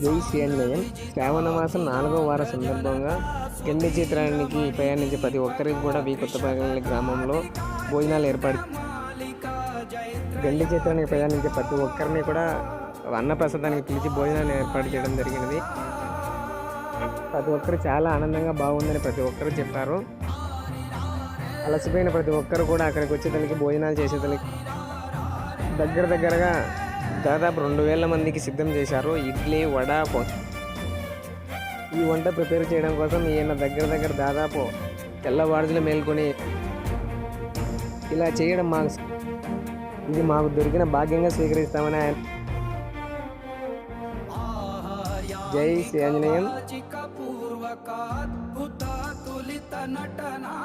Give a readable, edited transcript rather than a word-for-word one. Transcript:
జై శ్రీ ఆంజనేయం. శ్రావణ మాసం 4వ వార సందర్భంగా గండి చిత్రానికి ప్రయాణించే ప్రతి ఒక్కరికి కూడా కొత్తపల్లి గ్రామంలో భోజనాలు ఏర్పాటు. గండి చిత్రానికి ప్రయాణించే ప్రతి ఒక్కరిని కూడా అన్నప్రసాదానికి పిలిచి భోజనాలు ఏర్పాటు చేయడం జరిగినది. ప్రతి ఒక్కరు చాలా ఆనందంగా బాగుందని ప్రతి ఒక్కరు చెప్పారు. అలసిపోయిన ప్రతి ఒక్కరు కూడా అక్కడికి వచ్చేదానికి భోజనాలు చేసేదానికి దగ్గరగా దాదాపు 2000 మందికి సిద్ధం చేశారు. ఇడ్లీ, వడ, ఈ వంట ప్రిపేర్ చేయడం కోసం ఈయన దగ్గర దాదాపు తెల్లవారుజులు మేల్కొని ఇలా చేయడం ఇది మాకు దొరికిన భాగ్యంగా స్వీకరిస్తామని ఆయన. జై శ్రీ ఆంజనేయం. నటనా